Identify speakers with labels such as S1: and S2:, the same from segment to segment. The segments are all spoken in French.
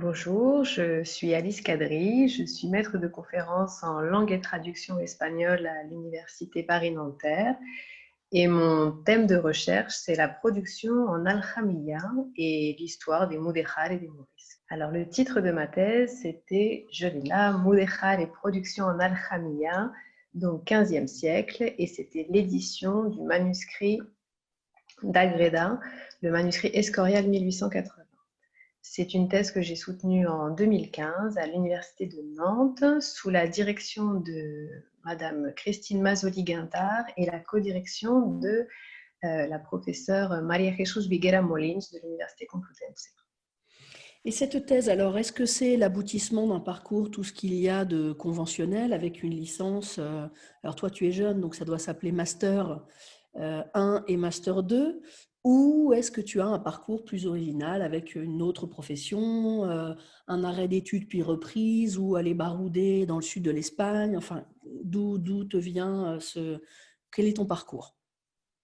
S1: Bonjour, je suis Alice Kadri, je suis maître de conférences en langue et traduction espagnole à l'Université Paris-Nanterre et mon thème de recherche, c'est la production en aljamilla et l'histoire des mudéjar et des morisques. Alors le titre de ma thèse, c'était, je l'ai là, Mudéjar et production en aljamilla, donc 15e siècle, et c'était l'édition du manuscrit d'Agreda, le manuscrit Escorial 1880. C'est une thèse que j'ai soutenue en 2015 à l'Université de Nantes sous la direction de Madame Christine Mazzoli-Guintard et la codirection de la professeure Maria Jesús Viguera Molins de l'Université Complutense.
S2: Et cette thèse, alors, est-ce que c'est l'aboutissement d'un parcours, tout ce qu'il y a de conventionnel avec une licence alors toi, tu es jeune, donc ça doit s'appeler Master 1 et Master 2, ou est-ce que tu as un parcours plus original avec une autre profession, un arrêt d'études puis reprise, ou aller barouder dans le sud de l'Espagne? Enfin, d'où te vient Quel est ton parcours?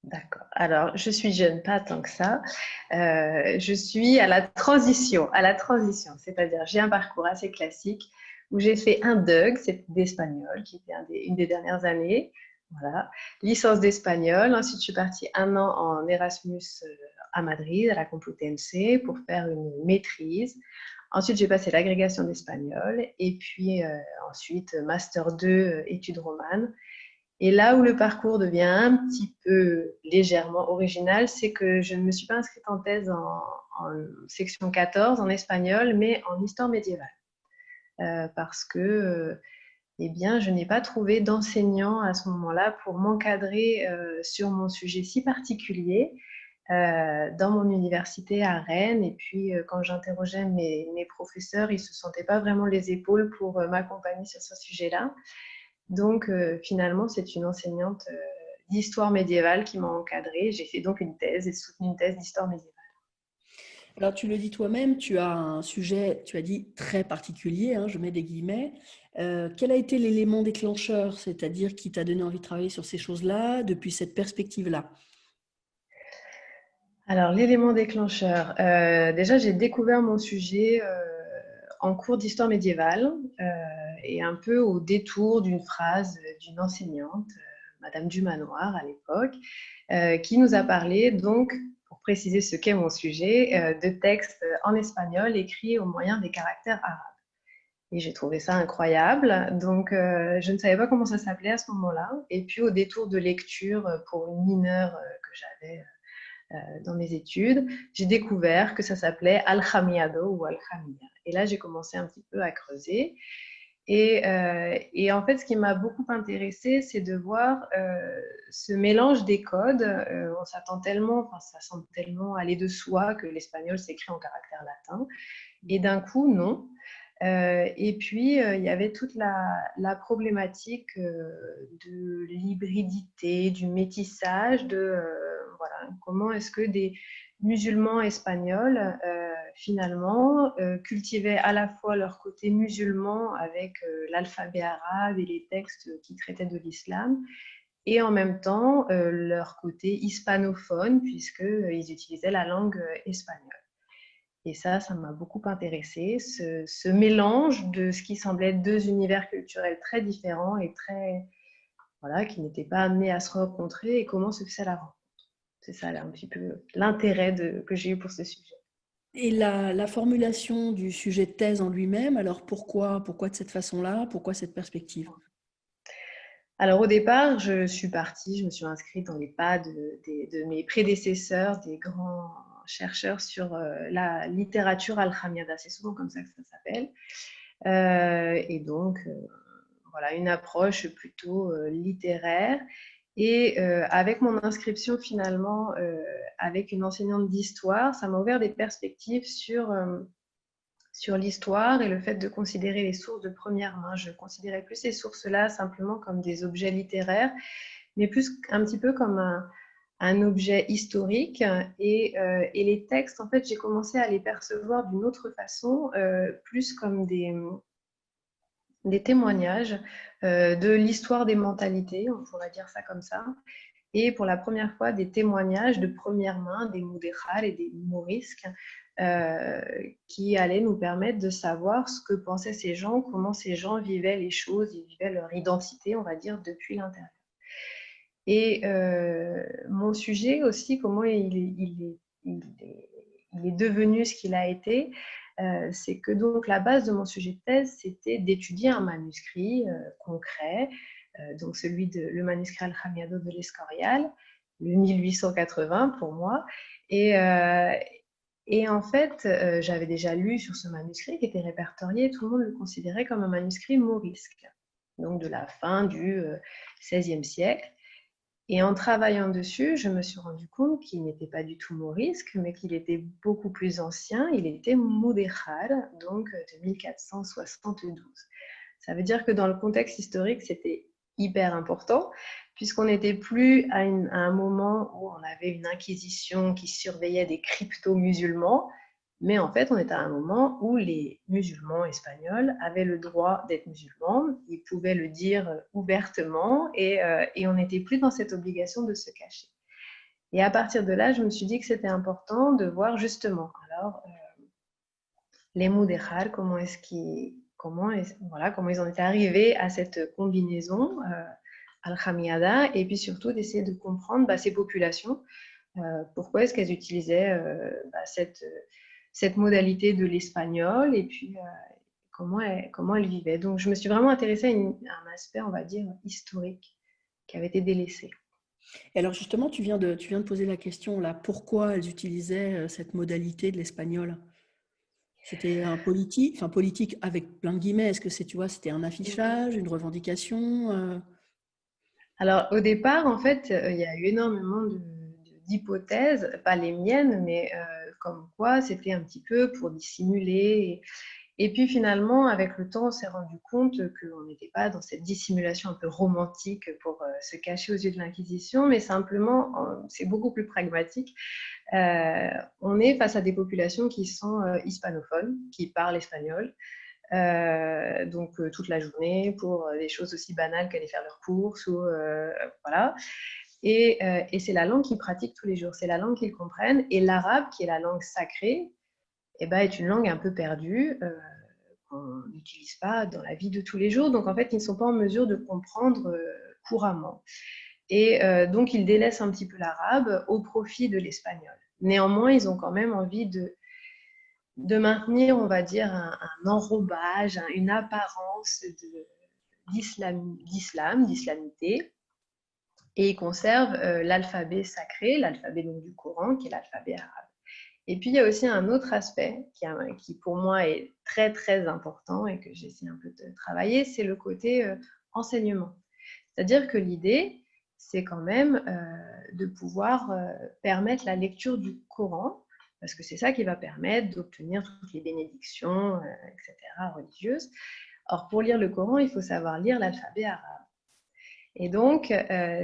S1: D'accord. Alors, je suis jeune, pas tant que ça. Je suis à la transition, c'est-à-dire j'ai un parcours assez classique où j'ai fait un DUG, c'est d'espagnol, qui était une des dernières années. Voilà, licence d'espagnol. Ensuite, je suis partie un an en Erasmus à Madrid, à la Complutense, pour faire une maîtrise. Ensuite, j'ai passé l'agrégation d'espagnol et puis ensuite Master 2, études romanes. Et là où le parcours devient un petit peu légèrement original, c'est que je ne me suis pas inscrite en thèse en section 14 en espagnol, mais en histoire médiévale. Parce que eh bien, je n'ai pas trouvé d'enseignant à ce moment-là pour m'encadrer sur mon sujet si particulier dans mon université à Rennes. Et puis, quand j'interrogeais mes professeurs, ils ne se sentaient pas vraiment les épaules pour m'accompagner sur ce sujet-là. Donc, finalement, c'est une enseignante d'histoire médiévale qui m'a encadrée. J'ai fait donc une thèse et soutenu une thèse d'histoire médiévale.
S2: Alors, tu le dis toi-même, tu as un sujet, tu as dit très particulier, hein, je mets des guillemets. Quel a été l'élément déclencheur, c'est-à-dire qui t'a donné envie de travailler sur ces choses-là, depuis cette perspective-là?
S1: Alors, l'élément déclencheur, déjà, j'ai découvert mon sujet en cours d'histoire médiévale et un peu au détour d'une phrase d'une enseignante, Madame Dumanoir à l'époque, qui nous a parlé, donc, pour préciser ce qu'est mon sujet, de textes en espagnol écrits au moyen des caractères arabes. Et j'ai trouvé ça incroyable. Donc, je ne savais pas comment ça s'appelait à ce moment-là. Et puis, au détour de lecture pour une mineure que j'avais dans mes études, j'ai découvert que ça s'appelait Al-Jamiado ou Al-Jamia. Et là, j'ai commencé un petit peu à creuser. Et en fait, ce qui m'a beaucoup intéressée, c'est de voir ce mélange des codes. On s'attend tellement, enfin, ça semble tellement aller de soi que l'espagnol s'écrit en caractère latin. Et d'un coup, non. Et puis, il y avait toute la problématique de l'hybridité, du métissage, voilà, comment est-ce que des musulmans espagnols, finalement, cultivaient à la fois leur côté musulman avec l'alphabet arabe et les textes qui traitaient de l'islam, et en même temps leur côté hispanophone, puisqu'ils utilisaient la langue espagnole. Et ça m'a beaucoup intéressée, ce mélange de ce qui semblait être deux univers culturels très différents et voilà, qui n'étaient pas amenés à se rencontrer, et comment se fait la rencontre. C'est ça un petit peu l'intérêt que j'ai eu pour ce sujet.
S2: Et la formulation du sujet de thèse en lui-même, alors pourquoi de cette façon-là? Pourquoi cette perspective?
S1: Alors au départ, je me suis inscrite dans les pas de mes prédécesseurs, des grands chercheurs sur la littérature al-Khamiada, c'est souvent comme ça que ça s'appelle. Et donc, voilà, une approche plutôt littéraire. Et avec mon inscription finalement avec une enseignante d'histoire, ça m'a ouvert des perspectives sur l'histoire et le fait de considérer les sources de première main. Je considérais plus ces sources-là simplement comme des objets littéraires, mais plus un petit peu comme un objet historique. Et les textes, en fait, j'ai commencé à les percevoir d'une autre façon, plus comme des témoignages de l'histoire des mentalités, on pourrait dire ça comme ça, et pour la première fois des témoignages de première main des mudéjar et des morisques qui allait nous permettre de savoir ce que pensaient ces gens, comment ces gens vivaient les choses, ils vivaient leur identité, on va dire, depuis l'intérieur. Et mon sujet aussi, comment il est devenu ce qu'il a été, c'est que donc la base de mon sujet de thèse, c'était d'étudier un manuscrit concret, donc le manuscrit Al-Jamiado de l'Escorial, le 1880 pour moi. Et en fait, j'avais déjà lu sur ce manuscrit qui était répertorié, tout le monde le considérait comme un manuscrit maurisque, donc de la fin du XVIe siècle. Et en travaillant dessus, je me suis rendu compte qu'il n'était pas du tout maurisque, mais qu'il était beaucoup plus ancien. Il était Mudéjar, donc de 1472. Ça veut dire que dans le contexte historique, c'était hyper important, puisqu'on n'était plus à un moment où on avait une inquisition qui surveillait des crypto-musulmans, mais en fait, on était à un moment où les musulmans espagnols avaient le droit d'être musulmans, ils pouvaient le dire ouvertement et on n'était plus dans cette obligation de se cacher. Et à partir de là, je me suis dit que c'était important de voir justement, alors, les Mudéjar, comment ils en étaient arrivés à cette combinaison Al-Jamiada, et puis surtout d'essayer de comprendre ces populations, pourquoi est-ce qu'elles utilisaient cette modalité de l'espagnol, et puis comment elles vivaient. Donc je me suis vraiment intéressée à un aspect, on va dire, historique, qui avait été délaissé.
S2: Et alors justement, tu viens de poser la question là, pourquoi elles utilisaient cette modalité de l'espagnol? C'était un politique avec plein de guillemets. Est-ce que c'était un affichage, une revendication?
S1: Alors au départ, en fait, il y a eu énormément d'hypothèses, pas les miennes, mais comme quoi c'était un petit peu pour dissimuler. Et puis finalement, avec le temps, on s'est rendu compte qu'on n'était pas dans cette dissimulation un peu romantique pour se cacher aux yeux de l'Inquisition, mais simplement, c'est beaucoup plus pragmatique. On est face à des populations qui sont hispanophones, qui parlent espagnol, donc toute la journée pour des choses aussi banales qu'aller faire leurs courses, ou voilà. Et c'est la langue qu'ils pratiquent tous les jours, c'est la langue qu'ils comprennent. Et l'arabe, qui est la langue sacrée, est une langue un peu perdue, qu'on n'utilise pas dans la vie de tous les jours. Donc en fait, ils ne sont pas en mesure de comprendre couramment. Et donc, ils délaissent un petit peu l'arabe au profit de l'espagnol. Néanmoins, ils ont quand même envie de maintenir, on va dire, un enrobage, une apparence d'islamité. Et ils conservent l'alphabet sacré, l'alphabet donc du Coran, qui est l'alphabet arabe. Et puis, il y a aussi un autre aspect qui pour moi est très, très important et que j'essaie un peu de travailler, c'est le côté enseignement. C'est-à-dire que l'idée, c'est quand même de pouvoir permettre la lecture du Coran, parce que c'est ça qui va permettre d'obtenir toutes les bénédictions, etc., religieuses. Or, pour lire le Coran, il faut savoir lire l'alphabet arabe. Et donc,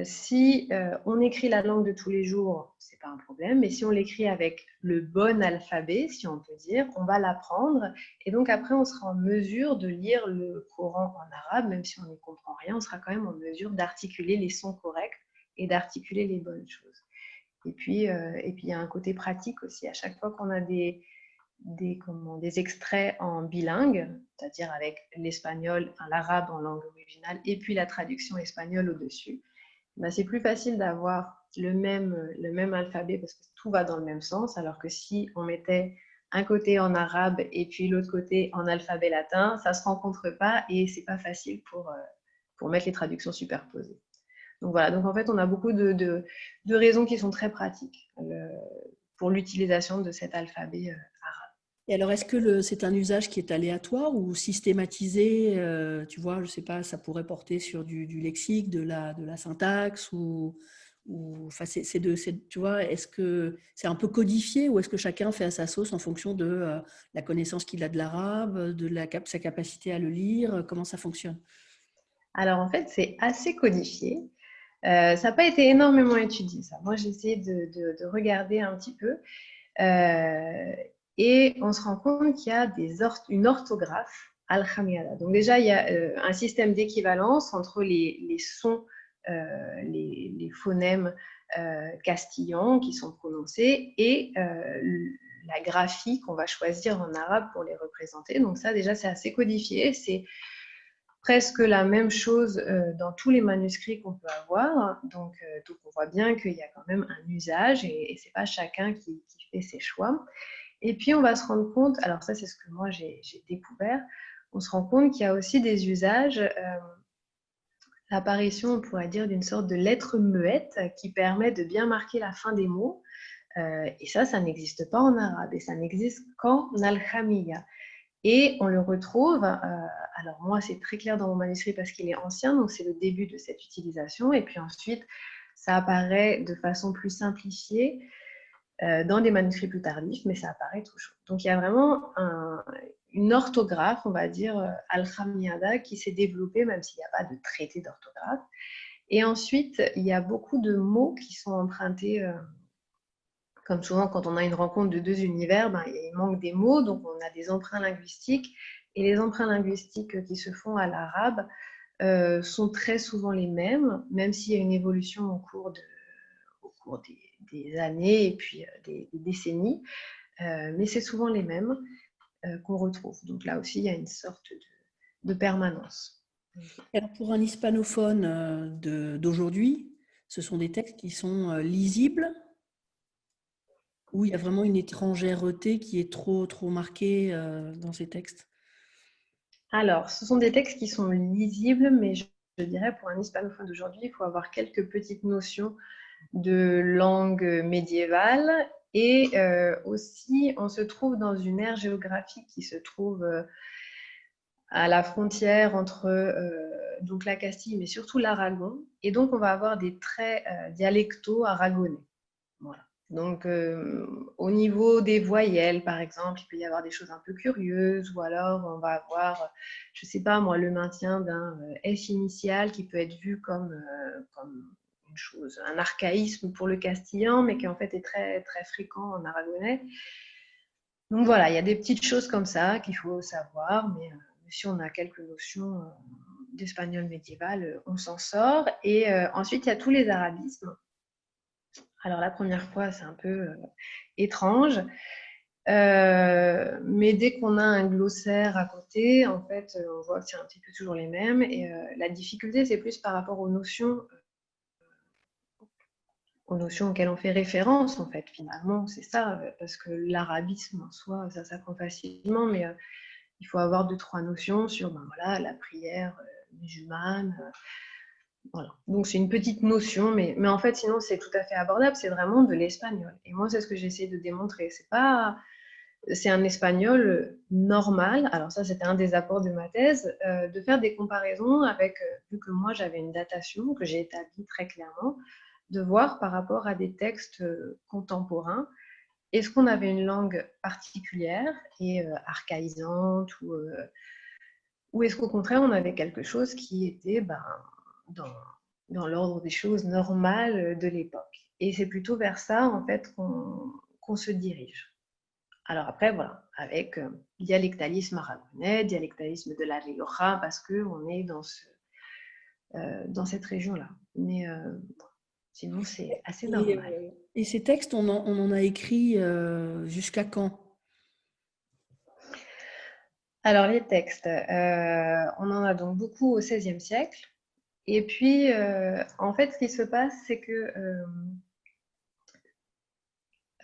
S1: si on écrit la langue de tous les jours, c'est pas un problème, mais si on l'écrit avec le bon alphabet, si on peut dire, on va l'apprendre, et donc après, on sera en mesure de lire le Coran en arabe, même si on n'y comprend rien, on sera quand même en mesure d'articuler les sons corrects et d'articuler les bonnes choses. Et puis, il y a un côté pratique aussi. À chaque fois qu'on a des extraits en bilingue, c'est-à-dire avec l'espagnol, l'arabe en langue originale, et puis la traduction espagnole au-dessus, c'est plus facile d'avoir le même alphabet parce que tout va dans le même sens, alors que si on mettait un côté en arabe et puis l'autre côté en alphabet latin, ça ne se rencontre pas et c'est pas facile pour mettre les traductions superposées. Donc voilà, donc en fait on a beaucoup de raisons qui sont très pratiques pour l'utilisation de cet alphabet arabe.
S2: Et alors, est-ce que c'est un usage qui est aléatoire ou systématisé? Tu vois, je ne sais pas, ça pourrait porter sur du lexique, de la syntaxe enfin, tu vois, est-ce que c'est un peu codifié ou est-ce que chacun fait à sa sauce en fonction de la connaissance qu'il a de l'arabe, de sa capacité à le lire? Comment ça fonctionne?
S1: Alors en fait, c'est assez codifié. Ça n'a pas été énormément étudié, ça. Moi, j'ai essayé de regarder un petit peu. Et on se rend compte qu'il y a une orthographe al-Jamiada. Donc déjà, il y a un système d'équivalence entre les sons, les phonèmes castillans qui sont prononcés et la graphie qu'on va choisir en arabe pour les représenter. Donc ça, déjà, c'est assez codifié. C'est presque la même chose dans tous les manuscrits qu'on peut avoir. Donc on voit bien qu'il y a quand même un usage et ce n'est pas chacun qui fait ses choix. Et puis, on va se rendre compte, alors ça, c'est ce que moi, j'ai découvert, on se rend compte qu'il y a aussi des usages, l'apparition, on pourrait dire, d'une sorte de lettre muette qui permet de bien marquer la fin des mots. Et ça n'existe pas en arabe et ça n'existe qu'en alchamiya. Et on le retrouve, alors moi c'est très clair dans mon manuscrit parce qu'il est ancien, donc c'est le début de cette utilisation. Et puis ensuite, ça apparaît de façon plus simplifiée dans des manuscrits plus tardifs, mais ça apparaît toujours. Donc il y a vraiment une orthographe, on va dire, al-Khamiyada, qui s'est développée, même s'il n'y a pas de traité d'orthographe. Et ensuite, il y a beaucoup de mots qui sont empruntés, comme souvent quand on a une rencontre de deux univers, il manque des mots, donc on a des emprunts linguistiques. Et les emprunts linguistiques qui se font à l'arabe sont très souvent les mêmes, même s'il y a une évolution au cours des années et puis des décennies, mais c'est souvent les mêmes qu'on retrouve. Donc là aussi, il y a une sorte de permanence.
S2: Alors pour un hispanophone d'aujourd'hui, ce sont des textes qui sont lisibles, ou il y a vraiment une étrangèreté qui est trop marquée dans ces textes?
S1: Alors, ce sont des textes qui sont lisibles, mais je dirais pour un hispanophone d'aujourd'hui, il faut avoir quelques petites notions de langue médiévale. Et aussi, on se trouve dans une aire géographique qui se trouve à la frontière entre donc la Castille, mais surtout l'Aragon. Et donc, on va avoir des traits dialectaux aragonais. Voilà. Donc, au niveau des voyelles, par exemple, il peut y avoir des choses un peu curieuses, ou alors on va avoir, je ne sais pas moi, le maintien d'un S initial qui peut être vu comme une chose, un archaïsme pour le castillan, mais qui en fait est très, très fréquent en aragonais. Donc voilà, il y a des petites choses comme ça qu'il faut savoir, mais si on a quelques notions d'espagnol médiéval, on s'en sort. Et ensuite, il y a tous les arabismes. Alors la première fois, c'est un peu étrange, mais dès qu'on a un glossaire à côté, en fait, on voit que c'est un petit peu toujours les mêmes. Et la difficulté, c'est plus par rapport aux notions auxquelles on fait référence, en fait, finalement, c'est ça, parce que l'arabisme en soi, ça s'apprend facilement, mais il faut avoir 2-3 notions sur voilà, la prière musulmane. Voilà. Donc c'est une petite notion, mais en fait, sinon, c'est tout à fait abordable, c'est vraiment de l'espagnol. Et moi, c'est ce que j'essaie de démontrer. C'est un espagnol normal. Alors ça, c'était un des apports de ma thèse, de faire des comparaisons avec, vu que moi, j'avais une datation que j'ai établie très clairement, de voir par rapport à des textes contemporains, est-ce qu'on avait une langue particulière et archaïsante, ou est-ce qu'au contraire, on avait quelque chose qui était dans l'ordre des choses normales de l'époque. Et c'est plutôt vers ça, en fait, qu'on se dirige. Alors après, voilà, avec dialectalisme aragonais, dialectalisme de la Rioja, parce qu'on est dans cette région-là. Mais sinon, c'est assez normal.
S2: Et ces textes, on en a écrit jusqu'à quand?
S1: Alors les textes, on en a donc beaucoup au XVIe siècle. Et puis, en fait, ce qui se passe, c'est que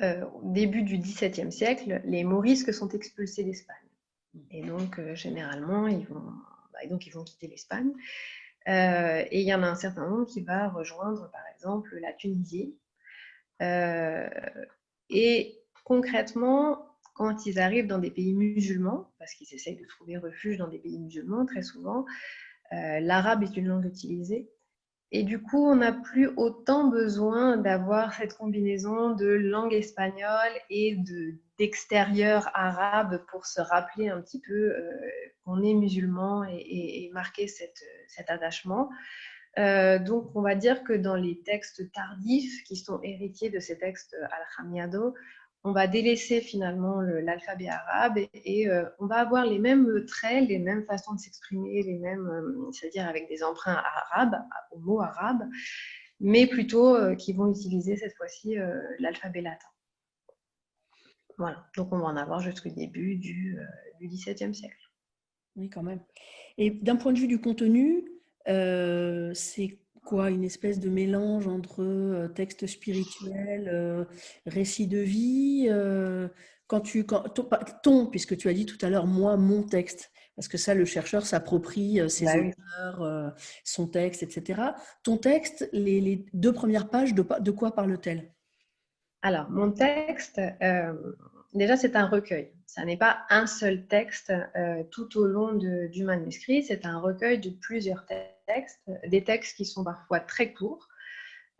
S1: au début du XVIIe siècle, les Morisques sont expulsés d'Espagne. Et donc, généralement, ils vont quitter l'Espagne. Et il y en a un certain nombre qui va rejoindre, par exemple, la Tunisie. Et concrètement, quand ils arrivent dans des pays musulmans, parce qu'ils essayent de trouver refuge dans des pays musulmans très souvent, l'arabe est une langue utilisée. Et du coup, on n'a plus autant besoin d'avoir cette combinaison de langue espagnole et d'extérieur arabe pour se rappeler un petit peu qu'on est musulman et marquer cet attachement. Donc, on va dire que dans les textes tardifs qui sont héritiers de ces textes al-Khamiado, on va délaisser finalement l'alphabet arabe et on va avoir les mêmes traits, les mêmes façons de s'exprimer, c'est-à-dire avec des emprunts arabes, aux mots arabes, mais plutôt qui vont utiliser cette fois-ci l'alphabet latin. Voilà, donc on va en avoir jusqu'au début du XVIIe siècle.
S2: Oui, quand même. Et d'un point de vue du contenu, c'est quoi? Une espèce de mélange entre texte spirituel, récit de vie puisque tu as dit tout à l'heure, moi, mon texte, parce que ça, le chercheur s'approprie ses
S1: Bah oui.
S2: auteurs, son texte, etc. Ton texte, les deux premières pages, de quoi parle-t-elle?
S1: Alors, mon texte, déjà, c'est un recueil. Ça n'est pas un seul texte tout au long du manuscrit. C'est un recueil de plusieurs textes, des textes qui sont parfois très courts,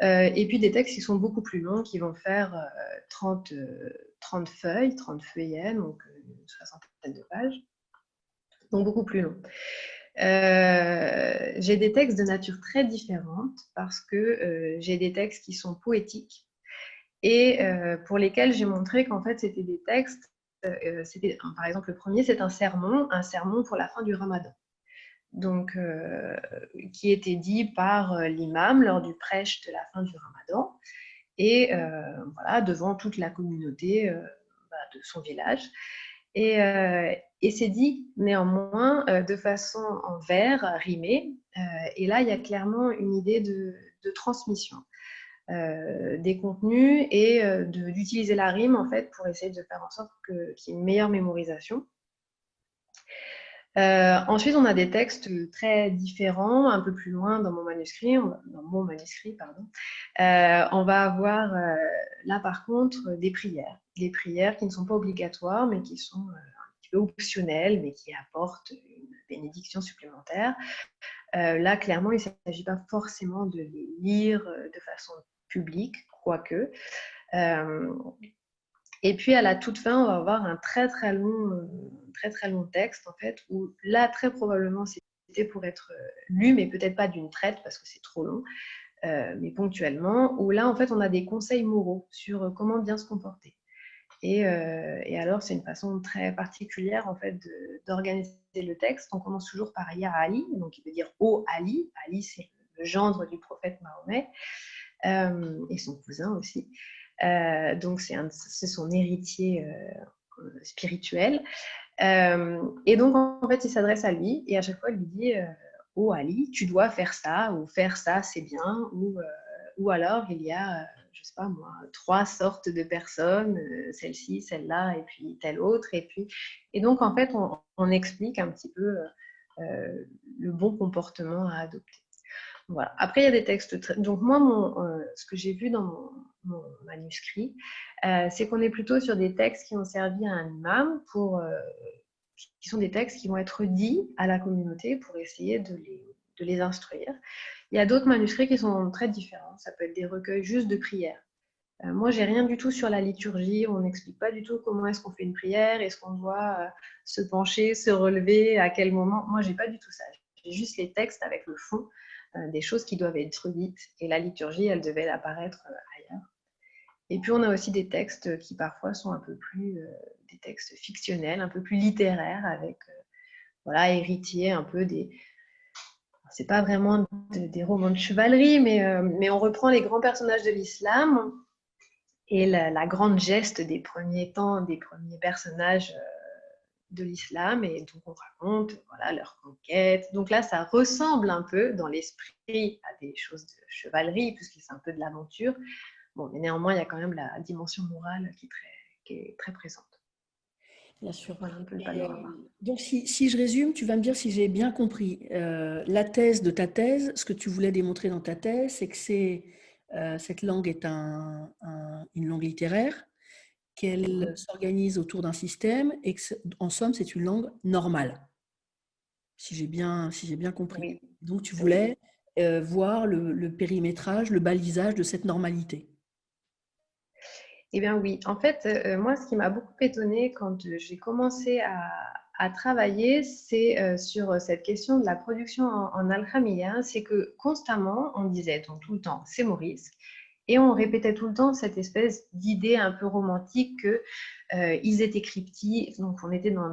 S1: et puis des textes qui sont beaucoup plus longs, qui vont faire 30, 30 feuilles, 30 feuillets, donc une soixantaine de pages, donc beaucoup plus long. J'ai des textes de nature très différente parce que j'ai des textes qui sont poétiques et pour lesquels j'ai montré qu'en fait c'était des textes, par exemple le premier c'est un sermon pour la fin du Ramadan, donc qui était dit par l'imam lors du prêche de la fin du Ramadan et voilà, devant toute la communauté de son village. Et c'est dit néanmoins de façon en vers, rimé. Et là, il y a clairement une idée de transmission des contenus et d'utiliser la rime en fait pour essayer de faire en sorte qu'il y ait une meilleure mémorisation. Ensuite, on a des textes très différents, un peu plus loin dans mon manuscrit, pardon. On va avoir là par contre des prières qui ne sont pas obligatoires, mais qui sont un petit peu optionnelles, mais qui apportent une bénédiction supplémentaire. Là, clairement, il ne s'agit pas forcément de les lire de façon publique, quoique. Et puis à la toute fin, on va avoir un très très long texte en fait, où là très probablement c'était pour être lu, mais peut-être pas d'une traite parce que c'est trop long, mais ponctuellement, où là en fait on a des conseils moraux sur comment bien se comporter. Et alors c'est une façon très particulière en fait d'organiser le texte. On commence toujours par Ya Ali, donc qui veut dire Ô Ali. Ali c'est le gendre du prophète Mahomet et son cousin aussi. Donc c'est son héritier spirituel. Et donc en fait il s'adresse à lui et à chaque fois il lui dit oh Ali, tu dois faire ça, ou faire ça c'est bien, ou alors il y a je sais pas moi, 3 sortes de personnes, celle-ci, celle-là et puis telle autre, et donc en fait on explique un petit peu le bon comportement à adopter. Voilà. Après, il y a des textes. Donc, moi, ce que j'ai vu dans mon manuscrit, c'est qu'on est plutôt sur des textes qui ont servi à un imam, qui sont des textes qui vont être dits à la communauté pour essayer de les instruire. Il y a d'autres manuscrits qui sont très différents. Ça peut être des recueils juste de prières. Moi, j'ai rien du tout sur la liturgie. On n'explique pas du tout comment est-ce qu'on fait une prière, est-ce qu'on doit se pencher, se relever, à quel moment. Moi, j'ai pas du tout ça. J'ai juste les textes avec le fond des choses qui doivent être dites, et la liturgie, elle devait apparaître ailleurs. Et puis on a aussi des textes qui parfois sont un peu plus des textes fictionnels, un peu plus littéraires, avec voilà, héritiers un peu des. C'est pas vraiment des romans de chevalerie, mais on reprend les grands personnages de l'islam et la grande geste des premiers temps, des premiers personnages de l'islam, et donc on raconte voilà, leur conquête. Donc là, ça ressemble un peu dans l'esprit à des choses de chevalerie, puisque c'est un peu de l'aventure. Bon, mais néanmoins, il y a quand même la dimension morale qui est très présente.
S2: Bien sûr.
S1: Voilà un peu le
S2: Et,
S1: panorama.
S2: donc, si je résume, tu vas me dire si j'ai bien compris. La thèse de ta thèse, ce que tu voulais démontrer dans ta thèse, c'est que cette langue est une langue littéraire, qu'elle s'organise autour d'un système et que, en somme, c'est une langue normale, si j'ai bien compris.
S1: Oui,
S2: Donc, tu
S1: oui.
S2: voulais voir le périmétrage, le balisage de cette normalité.
S1: Eh bien oui, en fait, moi, ce qui m'a beaucoup étonnée quand j'ai commencé à travailler, c'est sur cette question de la production en alchimia, c'est que constamment, on disait donc tout le temps, c'est Maurice, et on répétait tout le temps cette espèce d'idée un peu romantique qu'ils étaient cryptiques, donc on était dans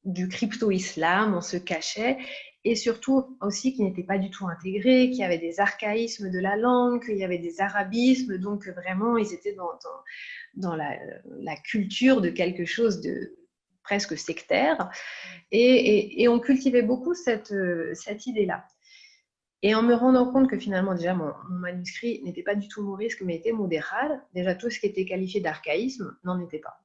S1: du crypto-islam, on se cachait, et surtout aussi qui n'étaient pas du tout intégrés, qu'il y avait des archaïsmes de la langue, qu'il y avait des arabismes, donc vraiment ils étaient dans la culture de quelque chose de presque sectaire, et on cultivait beaucoup cette idée-là. Et en me rendant compte que finalement, déjà, mon manuscrit n'était pas du tout mourisque, mais était modéral, déjà tout ce qui était qualifié d'archaïsme n'en était pas.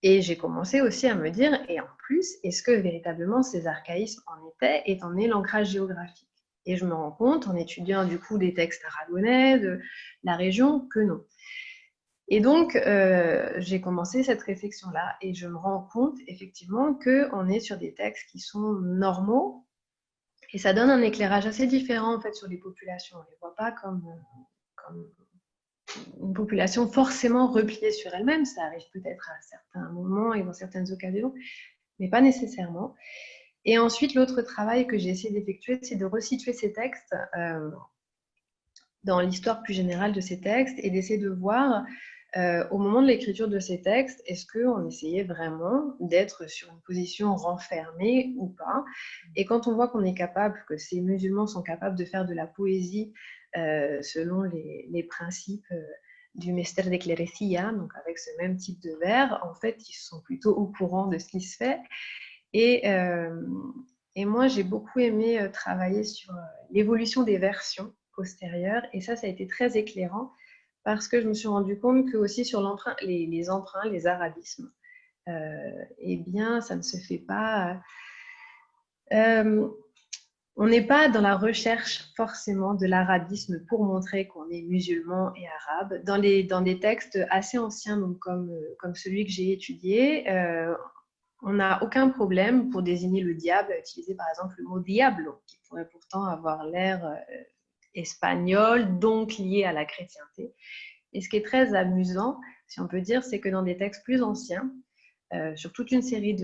S1: Et j'ai commencé aussi à me dire, et en plus, est-ce que véritablement ces archaïsmes en étaient, et en est l'ancrage géographique? Et je me rends compte, en étudiant du coup des textes aragonais, de la région, que non. Et donc, j'ai commencé cette réflexion-là, et je me rends compte effectivement qu'on est sur des textes qui sont normaux, et ça donne un éclairage assez différent en fait sur les populations. On ne les voit pas comme une population forcément repliée sur elle-même. Ça arrive peut-être à certains moments et dans certaines occasions, mais pas nécessairement. Et ensuite, l'autre travail que j'ai essayé d'effectuer, c'est de resituer ces textes dans l'histoire plus générale de ces textes et d'essayer de voir au moment de l'écriture de ces textes, est-ce qu'on essayait vraiment d'être sur une position renfermée ou pas? Et quand on voit qu'on est capable, que ces musulmans sont capables de faire de la poésie selon les principes du Mester de Clerecía, donc avec ce même type de vers, en fait, ils sont plutôt au courant de ce qui se fait. Et, et moi, j'ai beaucoup aimé travailler sur l'évolution des versions postérieures, et ça a été très éclairant, parce que je me suis rendu compte que aussi sur l'emprunt, les emprunts, les arabismes, eh bien, ça ne se fait pas. On n'est pas dans la recherche forcément de l'arabisme pour montrer qu'on est musulman et arabe. Dans des textes assez anciens, donc comme celui que j'ai étudié, on n'a aucun problème pour désigner le diable à utiliser par exemple le mot diablo, qui pourrait pourtant avoir l'air espagnol, donc lié à la chrétienté. Et ce qui est très amusant, si on peut dire, c'est que dans des textes plus anciens, sur toute une série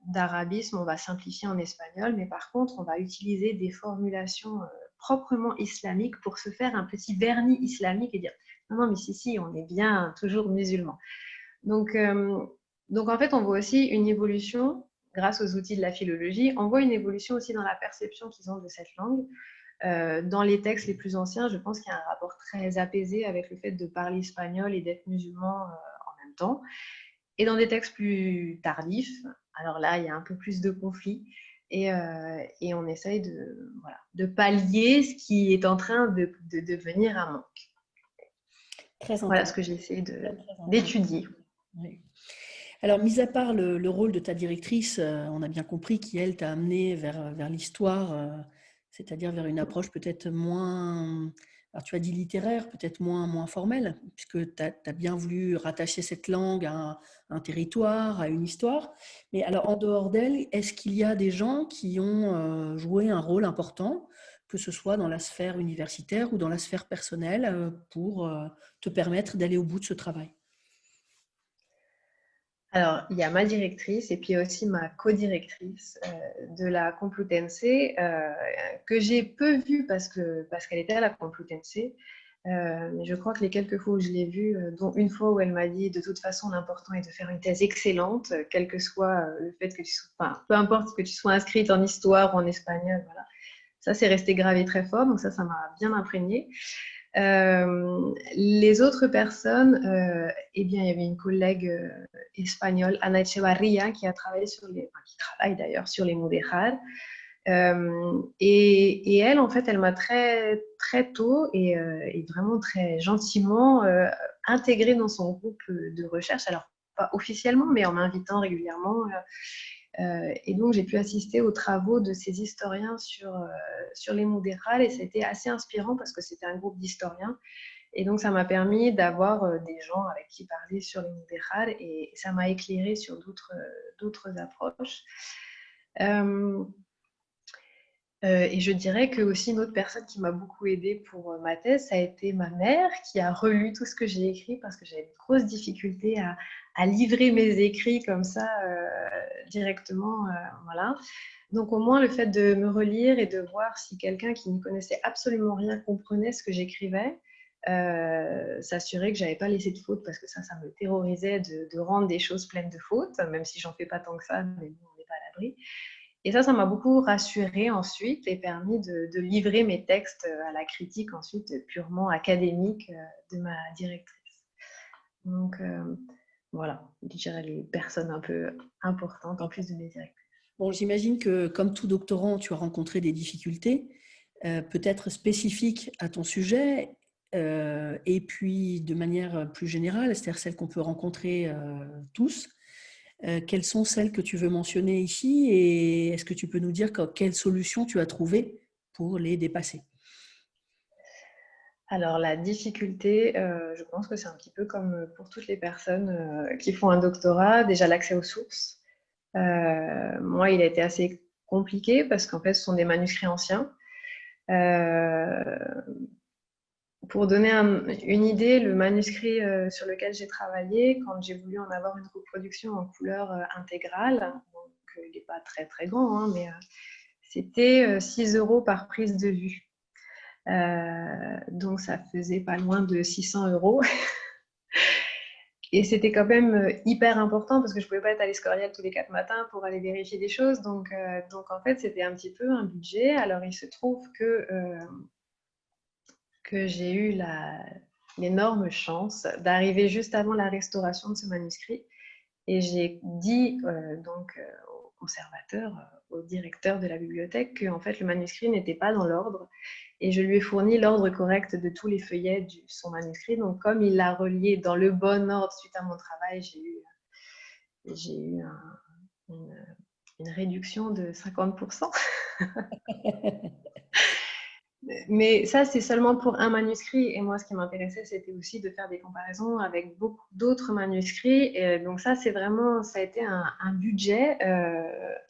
S1: d'arabismes, on va simplifier en espagnol, mais par contre, on va utiliser des formulations proprement islamiques pour se faire un petit vernis islamique et dire non, non, mais si, on est bien toujours musulman. Donc en fait, on voit aussi une évolution, grâce aux outils de la philologie, on voit une évolution aussi dans la perception qu'ils ont de cette langue. Dans les textes les plus anciens, je pense qu'il y a un rapport très apaisé avec le fait de parler espagnol et d'être musulman en même temps. Et dans des textes plus tardifs, alors là, il y a un peu plus de conflits, et on essaye de pallier ce qui est en train de devenir un manque.
S2: Très
S1: Voilà ce
S2: intéressant.
S1: que j'ai essayé
S2: Très
S1: d'étudier.
S2: oui. Alors, mis à part le rôle de ta directrice, on a bien compris qui, elle, t'a amené vers l'histoire, c'est-à-dire vers une approche peut-être moins, alors tu as dit littéraire, peut-être moins formelle, puisque tu as bien voulu rattacher cette langue à un territoire, à une histoire. Mais alors, en dehors d'elle, est-ce qu'il y a des gens qui ont joué un rôle important, que ce soit dans la sphère universitaire ou dans la sphère personnelle, pour te permettre d'aller au bout de ce travail?
S1: Alors, il y a ma directrice et puis aussi ma co-directrice de la Complutense, que j'ai peu vue parce qu'elle était à la Complutense. Mais je crois que les quelques fois où je l'ai vue, dont une fois où elle m'a dit de toute façon l'important est de faire une thèse excellente, quel que soit le fait que tu sois, enfin, peu importe que tu sois inscrite en histoire ou en espagnol, voilà. Ça, c'est resté gravé très fort, donc ça m'a bien imprégné. Les autres personnes, eh bien, il y avait une collègue espagnole, Ana Echevarría, qui a travaillé qui travaille d'ailleurs sur les mudéjar. Et elle, en fait, elle m'a très, très tôt et vraiment très gentiment intégrée dans son groupe de recherche. Alors, pas officiellement, mais en m'invitant régulièrement. Et donc, j'ai pu assister aux travaux de ces historiens sur les mudéjar, et c'était assez inspirant parce que c'était un groupe d'historiens. Et donc, ça m'a permis d'avoir des gens avec qui parler sur les mudéjar, et ça m'a éclairé sur d'autres approches. Et je dirais que aussi une autre personne qui m'a beaucoup aidée pour ma thèse, ça a été ma mère, qui a relu tout ce que j'ai écrit parce que j'avais de grosses difficultés à livrer mes écrits comme ça directement. Voilà. Donc au moins le fait de me relire et de voir si quelqu'un qui n'y connaissait absolument rien comprenait ce que j'écrivais, s'assurer que j'avais pas laissé de fautes, parce que ça me terrorisait de rendre des choses pleines de fautes, même si j'en fais pas tant que ça, mais bon, on n'est pas à l'abri. Et ça m'a beaucoup rassurée ensuite et permis de livrer mes textes à la critique ensuite purement académique de ma directrice. Donc voilà, je dirais les personnes un peu importantes en plus de mes directrices.
S2: Bon, j'imagine que comme tout doctorant, tu as rencontré des difficultés, peut-être spécifiques à ton sujet, et puis de manière plus générale, c'est-à-dire celles qu'on peut rencontrer tous. Quelles sont celles que tu veux mentionner ici et est-ce que tu peux nous dire quelles solutions tu as trouvées pour les dépasser?
S1: Alors la difficulté, je pense que c'est un petit peu comme pour toutes les personnes qui font un doctorat, déjà l'accès aux sources. Moi, il a été assez compliqué parce qu'en fait, ce sont des manuscrits anciens. Pour donner une idée, le manuscrit sur lequel j'ai travaillé, quand j'ai voulu en avoir une reproduction en couleur intégrale, donc il n'est pas très très grand, hein, mais c'était 6 € par prise de vue. Donc ça faisait pas loin de 600 €. Et c'était quand même hyper important parce que je ne pouvais pas être à l'Escorial tous les 4 matins pour aller vérifier des choses. Donc en fait, c'était un petit peu un budget. Alors il se trouve que j'ai eu l'énorme chance d'arriver juste avant la restauration de ce manuscrit. Et j'ai dit au conservateur, au directeur de la bibliothèque, que en fait, le manuscrit n'était pas dans l'ordre. Et je lui ai fourni l'ordre correct de tous les feuillets de son manuscrit. Donc, comme il l'a relié dans le bon ordre suite à mon travail, j'ai eu une réduction de 50%. Mais ça, c'est seulement pour un manuscrit. Et moi, ce qui m'intéressait, c'était aussi de faire des comparaisons avec beaucoup d'autres manuscrits. Et donc ça, ça a été un budget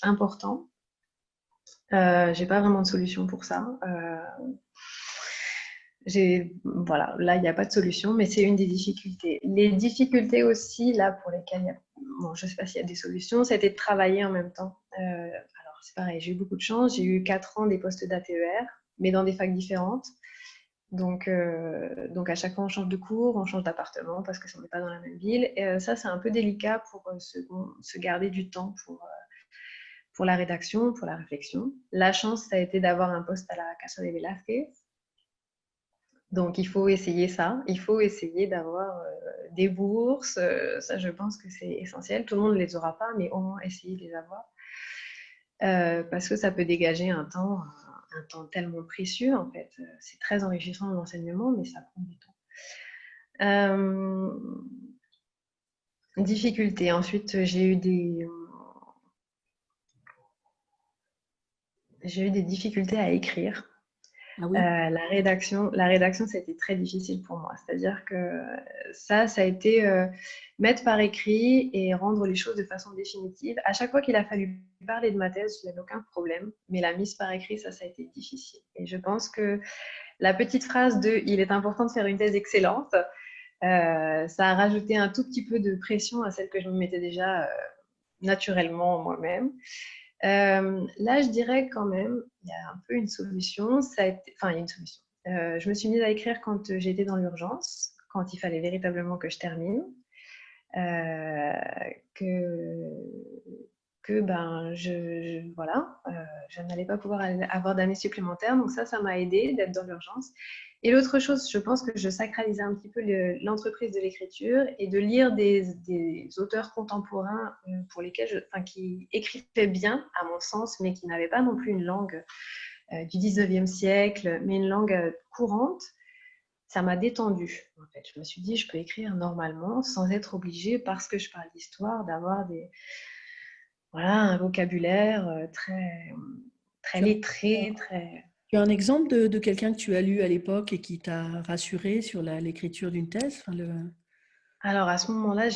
S1: important. J'ai pas vraiment de solution pour ça. Voilà, là, il n'y a pas de solution, mais c'est une des difficultés. Les difficultés aussi, là, pour lesquelles bon, je ne sais pas s'il y a des solutions, c'était de travailler en même temps. Alors, c'est pareil, j'ai eu beaucoup de chance. J'ai eu 4 ans des postes d'ATER, mais dans des facs différentes. Donc, à chaque fois, on change de cours, on change d'appartement parce que ça n'est pas dans la même ville. Et ça, c'est un peu délicat pour se garder du temps pour la rédaction, pour la réflexion. La chance, ça a été d'avoir un poste à la Casa de Velázquez. Donc, il faut essayer ça. Il faut essayer d'avoir des bourses. Ça, je pense que c'est essentiel. Tout le monde ne les aura pas, mais au moins essayer de les avoir. Parce que ça peut dégager un temps tellement précieux, en fait. C'est très enrichissant l'enseignement, mais ça prend du temps. Difficultés. Ensuite, j'ai eu des difficultés à écrire.
S2: Ah oui.
S1: La rédaction, ça a été très difficile pour moi. C'est-à-dire que ça a été mettre par écrit et rendre les choses de façon définitive. À chaque fois qu'il a fallu parler de ma thèse, je n'avais aucun problème. Mais la mise par écrit, ça a été difficile. Et je pense que la petite phrase de « il est important de faire une thèse excellente », ça a rajouté un tout petit peu de pression à celle que je me mettais déjà naturellement moi-même. Là, je dirais quand même, il y a un peu une solution. Il y a une solution. Je me suis mise à écrire quand j'étais dans l'urgence, quand il fallait véritablement que je termine, je n'allais pas pouvoir avoir d'années supplémentaires. Donc ça m'a aidée d'être dans l'urgence. Et l'autre chose, je pense que je sacralisais un petit peu l'entreprise de l'écriture et de lire des auteurs contemporains pour lesquels qui écrivaient bien, à mon sens, mais qui n'avaient pas non plus une langue du 19e siècle, mais une langue courante. Ça m'a détendue, en fait. Je me suis dit, je peux écrire normalement sans être obligée, parce que je parle d'histoire, d'avoir un vocabulaire très, très
S2: Tu as,
S1: lettré, très...
S2: tu as un exemple de quelqu'un que tu as lu à l'époque et qui t'a rassuré sur l'écriture d'une thèse?
S1: Alors, à ce moment-là,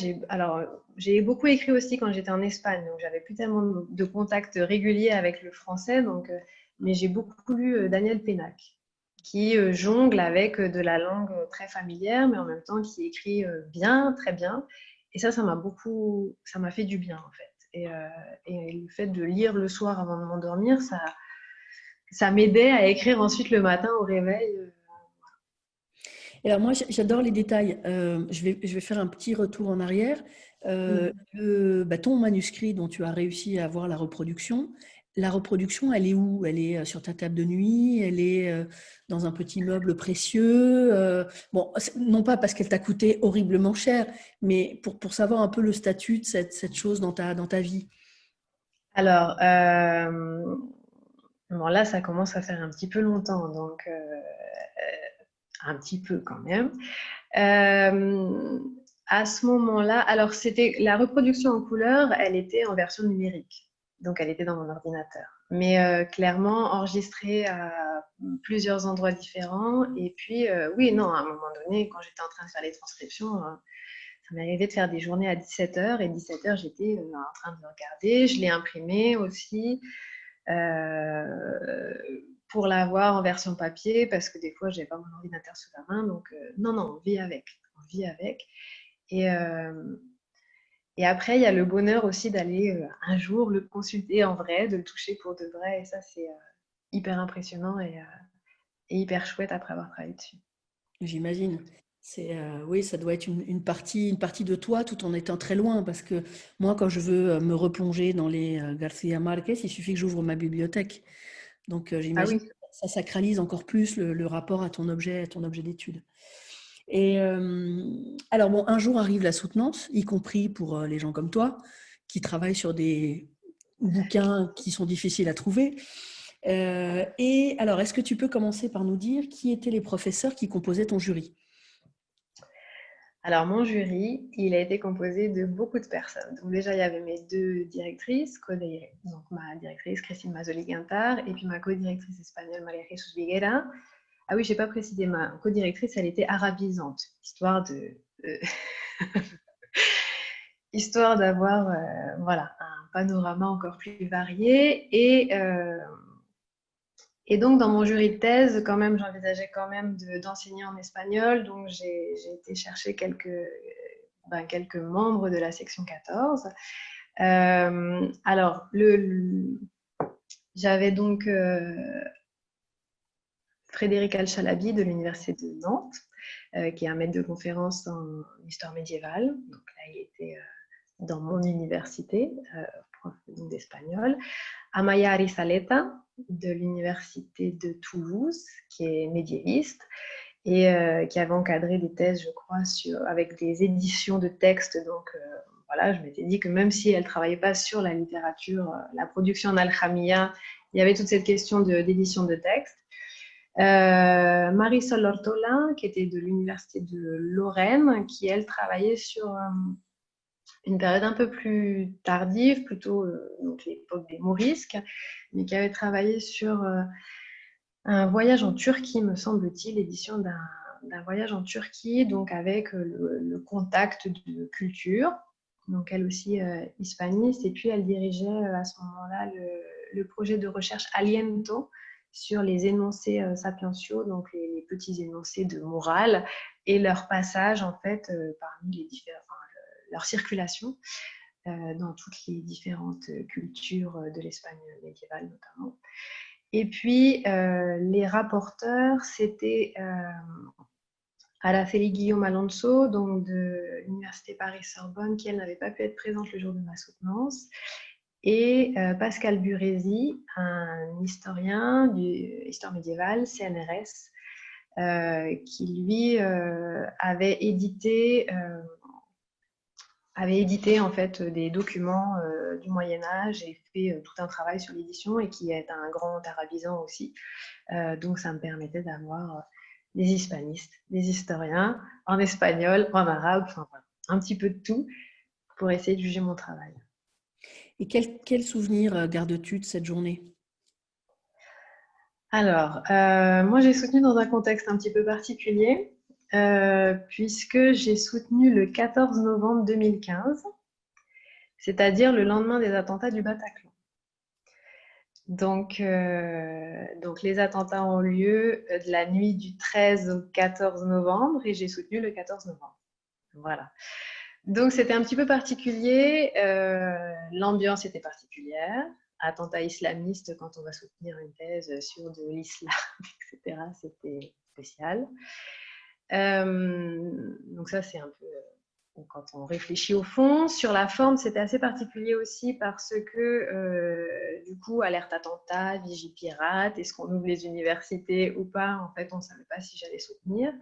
S1: j'ai beaucoup écrit aussi quand j'étais en Espagne, donc j'avais plus tellement de contacts réguliers avec le français, mais j'ai beaucoup lu Daniel Pénac, qui jongle avec de la langue très familière, mais en même temps qui écrit bien, très bien. Et ça m'a fait du bien, en fait. Et le fait de lire le soir avant de m'endormir, ça m'aidait à écrire ensuite le matin au réveil.
S2: Alors moi, j'adore les détails. Je vais faire un petit retour en arrière. Ton manuscrit dont tu as réussi à avoir la reproduction, la reproduction, elle est où? Elle est sur ta table de nuit? Elle est dans un petit meuble précieux? Bon, non pas parce qu'elle t'a coûté horriblement cher, mais pour savoir un peu le statut de cette chose dans ta vie.
S1: Alors, bon, là, ça commence à faire un petit peu longtemps, donc un petit peu quand même. À ce moment-là, alors c'était la reproduction en couleur, elle était en version numérique, donc elle était dans mon ordinateur. Mais clairement enregistrée à plusieurs endroits différents. Et puis, oui, non, à un moment donné, quand j'étais en train de faire les transcriptions, ça m'est arrivé de faire des journées à 17h, et 17h, j'étais en train de le regarder. Je l'ai imprimé aussi pour l'avoir en version papier, parce que des fois, je n'avais pas mon ordinateur sous la main. Donc, non, non, on vit avec. On vit avec. Et, après, il y a le bonheur aussi d'aller un jour le consulter en vrai, de le toucher pour de vrai. Et ça, c'est hyper impressionnant et hyper chouette après avoir travaillé dessus.
S2: J'imagine. Oui, ça doit être une partie de toi tout en étant très loin. Parce que moi, quand je veux me replonger dans les García Márquez, il suffit que j'ouvre ma bibliothèque. Donc,
S1: Ah
S2: j'imagine
S1: oui.
S2: que ça sacralise encore plus le rapport à ton objet d'étude. Et alors, bon, un jour arrive la soutenance, y compris pour les gens comme toi, qui travaillent sur des bouquins qui sont difficiles à trouver. Et alors, est-ce que tu peux commencer par nous dire qui étaient les professeurs qui composaient ton jury?
S1: Alors, mon jury, il a été composé de beaucoup de personnes. Donc, déjà, il y avait mes deux directrices, donc ma directrice Christine Mazzoli-Guintard, et puis ma co-directrice espagnole María Jesús Viguera. Ah oui, je n'ai pas précisé, ma co-directrice, elle était arabisante, histoire d'avoir voilà, un panorama encore plus varié. Et donc, dans mon jury de thèse, quand même, j'envisageais quand même d'enseigner en espagnol. Donc, j'ai été chercher quelques membres de la section 14. Alors, j'avais donc Frédéric Al-Chalabi de l'Université de Nantes, qui est un maître de conférence en histoire médiévale. Donc là, il était dans mon université, prof d'espagnol. Amaya Arizaleta de l'Université de Toulouse, qui est médiéviste et qui avait encadré des thèses, je crois, avec des éditions de textes. Donc voilà, je m'étais dit que même si elle ne travaillait pas sur la littérature, la production en alchimia, il y avait toute cette question d'édition de textes. Marisol Ortola, qui était de l'Université de Lorraine, qui, elle, travaillait sur une période un peu plus tardive, plutôt donc l'époque des Mourisques, mais qui avait travaillé sur un voyage en Turquie, me semble-t-il, l'édition d'un voyage en Turquie, donc avec le contact de culture, donc elle aussi hispaniste, et puis elle dirigeait à ce moment-là le projet de recherche Aliento sur les énoncés sapientiaux, donc les petits énoncés de morale, et leur passage en fait parmi les différents, leur circulation dans toutes les différentes cultures de l'Espagne médiévale notamment. Et puis, les rapporteurs, c'était Araceli Guillaume Alonso, donc de l'Université Paris-Sorbonne, qui, elle, n'avait pas pu être présente le jour de ma soutenance, et Pascal Burezi, un historien d'histoire médiévale, CNRS, qui, lui, avait édité en fait des documents du Moyen-Âge et fait tout un travail sur l'édition, et qui est un grand arabisant aussi. Donc, ça me permettait d'avoir des hispanistes, des historiens en espagnol, en arabe, enfin voilà, un petit peu de tout pour essayer de juger mon travail.
S2: Et quel souvenir gardes-tu de cette journée?
S1: Alors, moi, j'ai soutenu dans un contexte un petit peu particulier, puisque j'ai soutenu le 14 novembre 2015, c'est-à-dire le lendemain des attentats du Bataclan. Donc, les attentats ont lieu de la nuit du 13 au 14 novembre, et j'ai soutenu le 14 novembre. Voilà. Donc, c'était un petit peu particulier. L'ambiance était particulière. Attentat islamiste quand on va soutenir une thèse sur de l'islam, etc. C'était spécial. Donc ça, c'est un peu quand on réfléchit au fond. Sur la forme, c'était assez particulier aussi parce que, du coup, alerte attentat, Vigipirate, est-ce qu'on ouvre les universités ou pas? En fait, on ne savait pas si j'allais soutenir,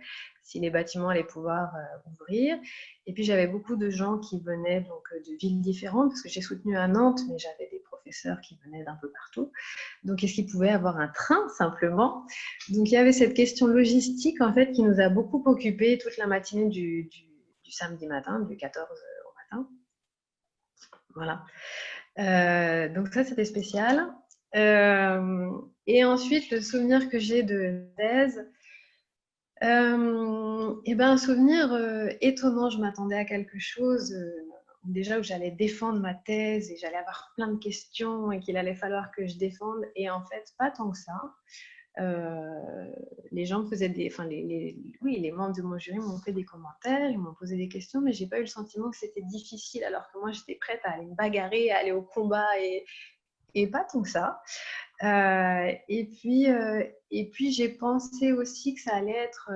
S1: si les bâtiments allaient pouvoir ouvrir. Et puis, j'avais beaucoup de gens qui venaient donc, de villes différentes, parce que j'ai soutenu à Nantes, mais j'avais des professeurs qui venaient d'un peu partout. Donc, est-ce qu'ils pouvaient avoir un train, simplement? Donc, il y avait cette question logistique, en fait, qui nous a beaucoup occupés toute la matinée du samedi matin, du 14 au matin. Voilà. Donc ça, c'était spécial. Et ensuite, le souvenir que j'ai de thèse, un souvenir étonnant. Je m'attendais à quelque chose déjà où j'allais défendre ma thèse et j'allais avoir plein de questions et qu'il allait falloir que je défende. Et en fait, pas tant que ça. Les gens faisaient les membres de mon jury m'ont fait des commentaires, ils m'ont posé des questions, mais j'ai pas eu le sentiment que c'était difficile, alors que moi j'étais prête à aller me bagarrer, à aller au combat et pas tant que ça. Et puis j'ai pensé aussi que ça allait être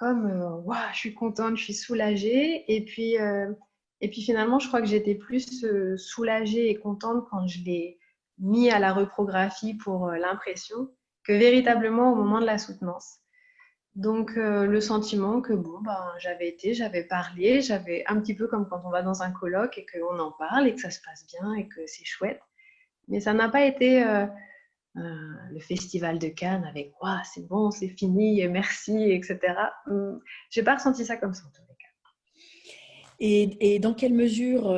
S1: je suis contente, je suis soulagée. Et puis finalement, je crois que j'étais plus soulagée et contente quand je l'ai mis à la reprographie pour l'impression que véritablement au moment de la soutenance. Donc le sentiment que j'avais parlé, j'avais un petit peu comme quand on va dans un colloque et qu'on en parle et que ça se passe bien et que c'est chouette. Mais ça n'a pas été le festival de Cannes avec « c'est bon, c'est fini, merci », etc. J'ai pas ressenti ça comme ça en tous les cas.
S2: Et dans quelle mesure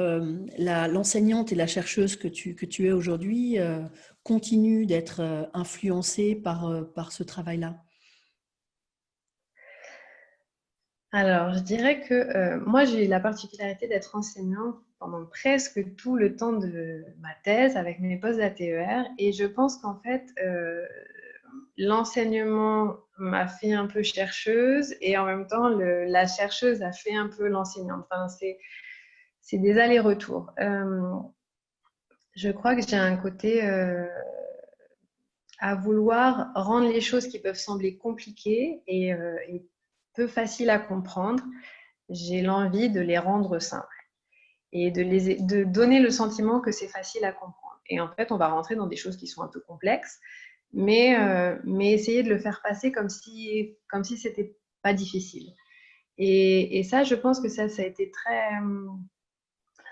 S2: l'enseignante et la chercheuse que tu es aujourd'hui continuent d'être influencées par ce travail-là?
S1: Alors, je dirais que moi, j'ai eu la particularité d'être enseignante pendant presque tout le temps de ma thèse avec mes postes d'ATER. Et je pense qu'en fait, l'enseignement m'a fait un peu chercheuse et en même temps, la chercheuse a fait un peu l'enseignante. Enfin, c'est des allers-retours. Je crois que j'ai un côté à vouloir rendre les choses qui peuvent sembler compliquées et peu faciles à comprendre. J'ai l'envie de les rendre simples et de donner le sentiment que c'est facile à comprendre. Et en fait, on va rentrer dans des choses qui sont un peu complexes, mais essayer de le faire passer comme si c'était pas difficile. Et ça, je pense que ça a été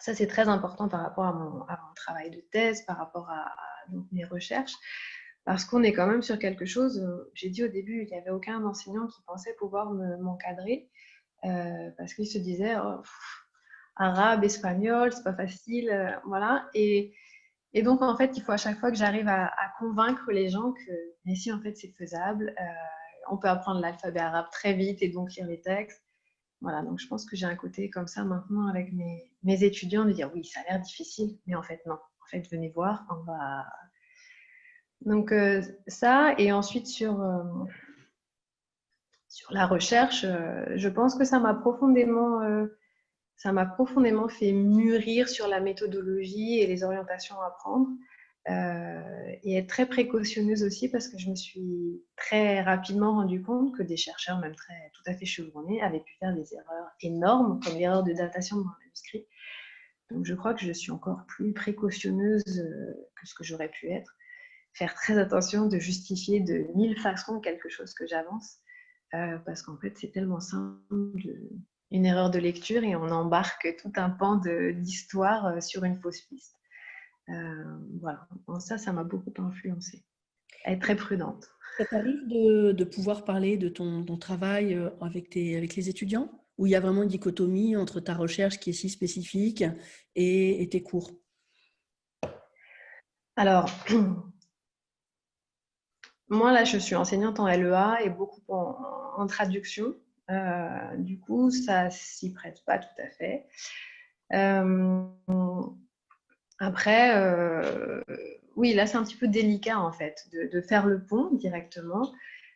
S1: ça c'est très important par rapport à mon travail de thèse, par rapport à donc, mes recherches, parce qu'on est quand même sur quelque chose. J'ai dit au début, il n'y avait aucun enseignant qui pensait pouvoir m'encadrer, parce qu'il se disait arabe, espagnol, c'est pas facile, voilà. Et donc, en fait, il faut à chaque fois que j'arrive à convaincre les gens que, mais si, en fait, c'est faisable. On peut apprendre l'alphabet arabe très vite et donc lire les textes. Voilà, donc je pense que j'ai un côté comme ça maintenant avec mes étudiants de dire oui, ça a l'air difficile, mais en fait, non. En fait, venez voir, on va. Donc, ça, et ensuite sur la recherche, je pense que ça m'a profondément fait mûrir sur la méthodologie et les orientations à prendre, et être très précautionneuse aussi parce que je me suis très rapidement rendu compte que des chercheurs, même tout à fait chevronnés, avaient pu faire des erreurs énormes, comme l'erreur de datation de mon manuscrit. Donc je crois que je suis encore plus précautionneuse que ce que j'aurais pu être. Faire très attention de justifier de 1000 façons quelque chose que j'avance, parce qu'en fait, c'est tellement simple, une erreur de lecture et on embarque tout un pan d'histoire sur une fausse piste. Voilà, ça m'a beaucoup influencée. Être très prudente.
S2: Ça t'arrive de pouvoir parler de ton travail avec les étudiants, où il y a vraiment une dichotomie entre ta recherche qui est si spécifique et tes cours?
S1: Alors, moi là, je suis enseignante en LEA et beaucoup en traduction. Du coup, ça s'y prête pas tout à fait. Après, oui, là, c'est un petit peu délicat en fait de faire le pont directement.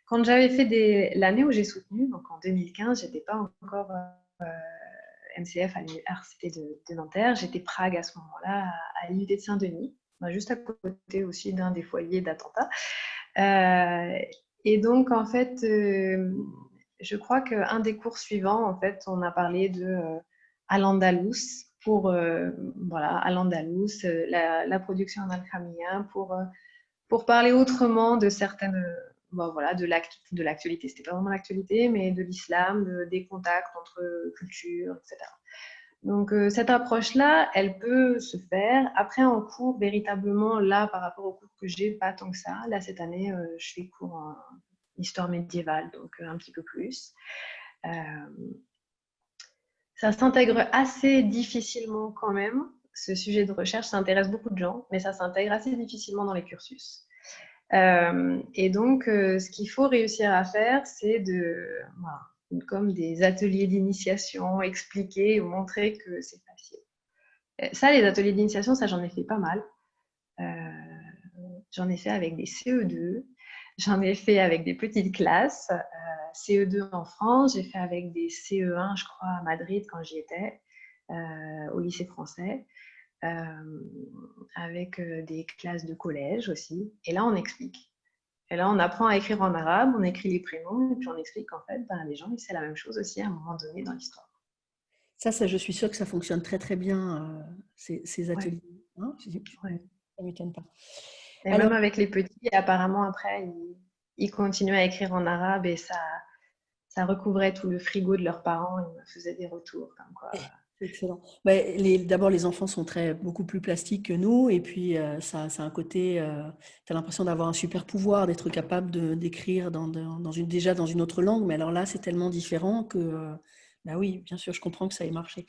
S1: Quand j'avais fait l'année où j'ai soutenu, donc en 2015, j'étais pas encore MCF à l'université de Nanterre. J'étais Prague à ce moment-là, à l'UT de Saint-Denis, juste à côté aussi d'un des foyers d'attentats. Et donc, en fait, je crois qu'un des cours suivants, en fait, on a parlé de à l'andalous voilà, à l'andalous, la production en alchamia pour parler autrement de certaines, bon, voilà, de l'actualité. C'était pas vraiment l'actualité, mais de l'islam, des contacts entre cultures, etc. Donc, cette approche-là, elle peut se faire. Après, en cours, véritablement, là, par rapport au cours que j'ai, pas tant que ça. Là, cette année, je fais cours en histoire médiévale, donc un petit peu plus. Euh, Ça s'intègre assez difficilement quand même. Ce sujet de recherche, ça intéresse beaucoup de gens, mais ça s'intègre assez difficilement dans les cursus. Et donc, ce qu'il faut réussir à faire, c'est voilà, comme des ateliers d'initiation, expliquer ou montrer que c'est facile. Ça, les ateliers d'initiation, ça, j'en ai fait pas mal. J'en ai fait avec des CE2, j'en ai fait avec des petites classes, CE2 en France, j'ai fait avec des CE1, je crois, à Madrid quand j'y étais, au lycée français, avec des classes de collège aussi. Et là, on explique. Et là, on apprend à écrire en arabe, on écrit les prénoms, et puis on explique qu'en fait, les gens, c'est la même chose aussi à un moment donné dans l'histoire.
S2: Ça, je suis sûre que ça fonctionne très très bien, ces
S1: Ouais,
S2: ateliers. Hein,
S1: ouais.
S2: ça ne m'étonne pas.
S1: Et
S2: Alors,
S1: même avec les petits, apparemment, après, ils continuent à écrire en arabe et ça recouvrait tout le frigo de leurs parents. Ils me faisaient des retours comme quoi.
S2: c'est excellent. D'abord, les enfants sont beaucoup plus plastiques que nous, et puis ça a un côté, tu as l'impression d'avoir un super pouvoir, d'être capable d'écrire déjà dans une autre langue, mais alors là, c'est tellement différent que, bah oui, bien sûr, je comprends que ça ait marché.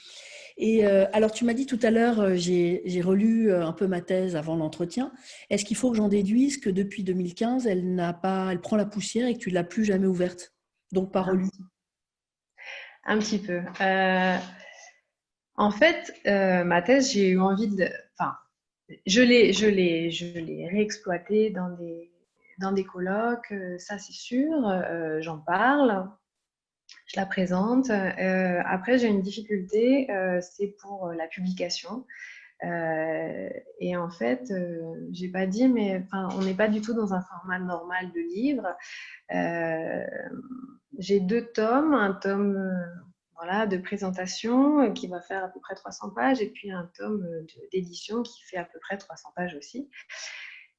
S2: Et alors, tu m'as dit tout à l'heure, j'ai relu un peu ma thèse avant l'entretien. Est-ce qu'il faut que j'en déduise que depuis 2015, elle prend la poussière et que tu ne l'as plus jamais ouverte? Donc, pas
S1: Un
S2: relue.
S1: petit, un petit peu. En fait, ma thèse, j'ai eu envie enfin, je l'ai réexploitée dans des colloques, ça c'est sûr. J'en parle, je la présente. Après, j'ai une difficulté, c'est pour la publication. Et en fait, j'ai pas dit, mais enfin, on n'est pas du tout dans un format normal de livre. Euh, j'ai 2 tomes, un tome voilà, de présentation qui va faire à peu près 300 pages et puis un tome d'édition qui fait à peu près 300 pages aussi.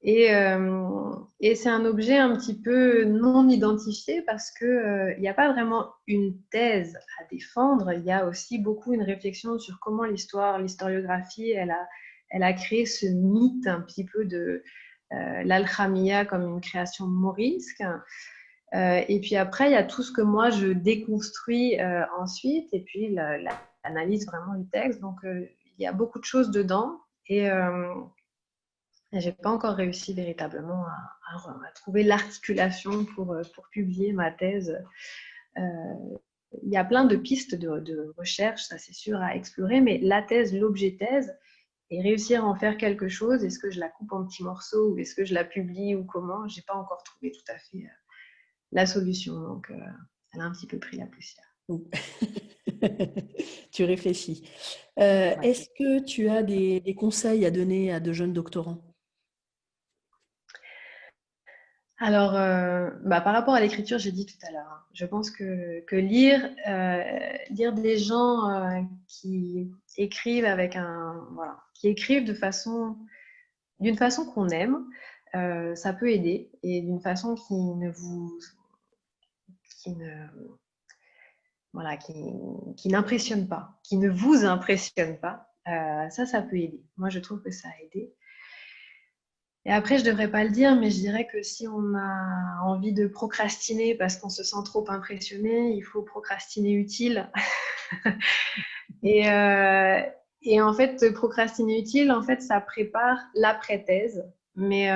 S1: Et c'est un objet un petit peu non identifié parce qu'il n'y a pas vraiment une thèse à défendre, il y a aussi beaucoup une réflexion sur comment l'historiographie, elle a créé ce mythe un petit peu de l'alchamia comme une création morisque. Et puis après, il y a tout ce que moi je déconstruis ensuite, et puis l'analyse vraiment du texte. Donc, il y a beaucoup de choses dedans. Et j'ai pas encore réussi véritablement à trouver l'articulation pour publier ma thèse. Euh, il y a plein de pistes de recherche, ça c'est sûr, à explorer, mais la thèse, l'objet thèse, et réussir à en faire quelque chose, est-ce que je la coupe en petits morceaux ou est-ce que je la publie ou comment, j'ai pas encore trouvé tout à fait la solution. Donc, elle a un petit peu pris la poussière.
S2: Tu réfléchis.
S1: Ouais.
S2: Est-ce que tu as des conseils à donner à de jeunes doctorants?
S1: Alors, par rapport à l'écriture, j'ai dit tout à l'heure, hein, je pense que lire des gens qui écrivent voilà, qui écrivent d'une façon qu'on aime, ça peut aider et d'une façon qui ne, voilà, qui n'impressionne pas, qui ne vous impressionne pas. Ça peut aider. Moi, je trouve que ça a aidé. Et après, je ne devrais pas le dire, mais je dirais que si on a envie de procrastiner parce qu'on se sent trop impressionné, il faut procrastiner utile. et, euh, et en fait, procrastiner utile, en fait, ça prépare l'après-thèse. Mais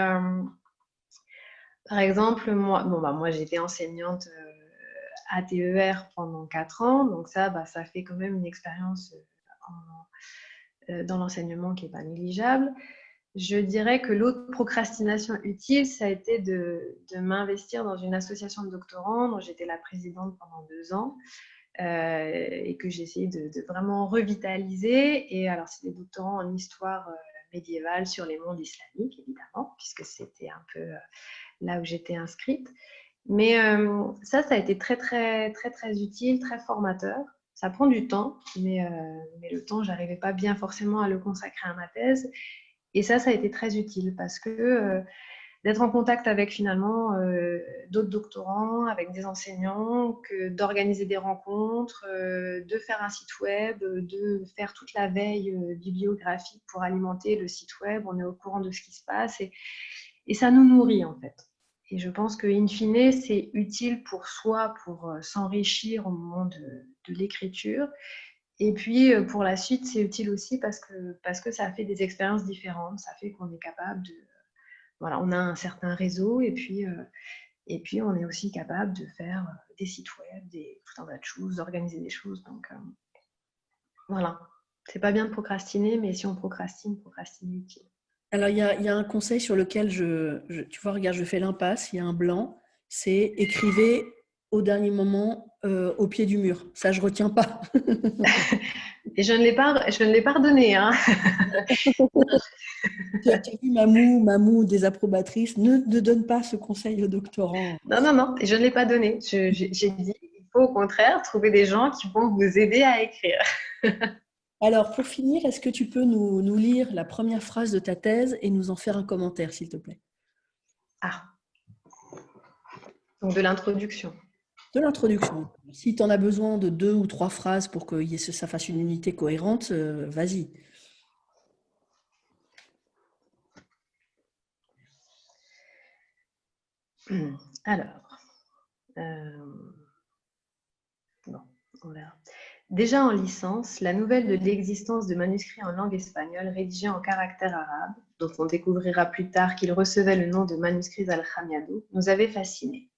S1: par exemple, moi j'étais enseignante à TER pendant 4 ans, donc ça fait quand même une expérience dans l'enseignement qui n'est pas négligeable. Je dirais que l'autre procrastination utile, ça a été de m'investir dans une association de doctorants dont j'étais la présidente pendant 2 ans et que j'ai essayé de vraiment revitaliser. Et alors, c'est des doctorants en histoire médiévale sur les mondes islamiques, évidemment, puisque c'était un peu là où j'étais inscrite. Mais ça a été très, très, très, très utile, très formateur. Ça prend du temps, mais le temps, j'arrivais pas bien forcément à le consacrer à ma thèse. Et ça a été très utile parce que d'être en contact avec finalement d'autres doctorants, avec des enseignants, que d'organiser des rencontres, de faire un site web, de faire toute la veille bibliographique pour alimenter le site web. On est au courant de ce qui se passe et ça nous nourrit en fait. Et je pense qu'in fine, c'est utile pour soi, pour s'enrichir au moment de l'écriture. Et puis, pour la suite, c'est utile aussi parce que ça fait des expériences différentes. Ça fait qu'on est capable de... Voilà, on a un certain réseau et puis on est aussi capable de faire des sites web, tout un tas de choses, d'organiser des choses. Donc, voilà. C'est pas bien de procrastiner, mais si on procrastine est utile.
S2: Alors, il y a un conseil sur lequel tu vois, regarde, je fais l'impasse, il y a un blanc, c'est écrivez au dernier moment au pied du mur. Ça, je retiens pas.
S1: Et je ne l'ai pas redonné. Hein.
S2: Tu as vu Mamou, désapprobatrice, ne donne pas ce conseil aux doctorants.
S1: Non, et je ne l'ai pas donné. J'ai dit, il faut au contraire trouver des gens qui vont vous aider à écrire.
S2: Alors, pour finir, est-ce que tu peux nous lire la première phrase de ta thèse et nous en faire un commentaire, s'il te plaît?
S1: Ah, donc de l'introduction.
S2: De l'introduction. Si tu en as besoin de 2 ou 3 phrases pour que ça fasse une unité cohérente, vas-y.
S1: Alors, bon, on verra. Déjà en licence, la nouvelle de l'existence de manuscrits en langue espagnole rédigés en caractère arabe, dont on découvrira plus tard qu'ils recevaient le nom de manuscrits al-Jamiado, nous avait fascinés.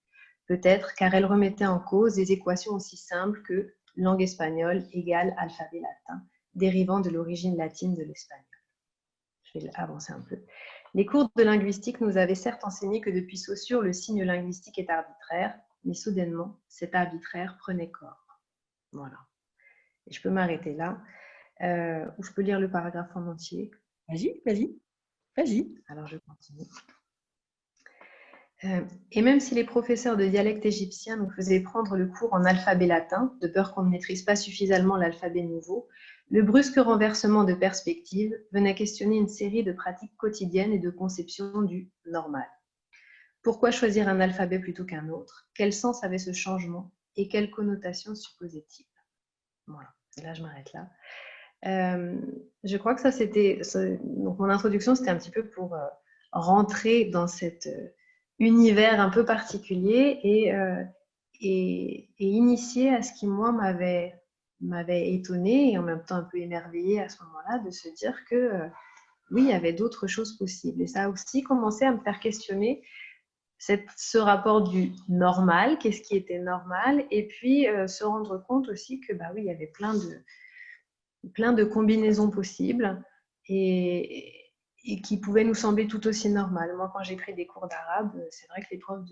S1: Peut-être car elle remettait en cause des équations aussi simples que langue espagnole égale alphabet latin, dérivant de l'origine latine de l'espagnol. Je vais avancer un peu. Les cours de linguistique nous avaient certes enseigné que depuis Saussure, le signe linguistique est arbitraire, mais soudainement, cet arbitraire prenait corps. Voilà. Et je peux m'arrêter là, ou je peux lire le paragraphe en entier.
S2: Vas-y.
S1: Alors, je continue. Et même si les professeurs de dialecte égyptien nous faisaient prendre le cours en alphabet latin, de peur qu'on ne maîtrise pas suffisamment l'alphabet nouveau, le brusque renversement de perspective venait questionner une série de pratiques quotidiennes et de conception du normal. Pourquoi choisir un alphabet plutôt qu'un autre? Quel sens avait ce changement? Et quelles connotations supposait-il? Voilà, et là je m'arrête là. Je crois que ça c'était... Donc mon introduction c'était un petit peu pour rentrer dans cet univers un peu particulier et initier à ce qui moi m'avait étonnée et en même temps un peu émerveillée à ce moment-là de se dire que oui, il y avait d'autres choses possibles. Et ça a aussi commencé à me faire questionner ce rapport du normal, qu'est-ce qui était normal, et puis se rendre compte aussi que bah oui, il y avait plein de combinaisons possibles et qui pouvaient nous sembler tout aussi normales. Moi, quand j'ai pris des cours d'arabe, c'est vrai que les profs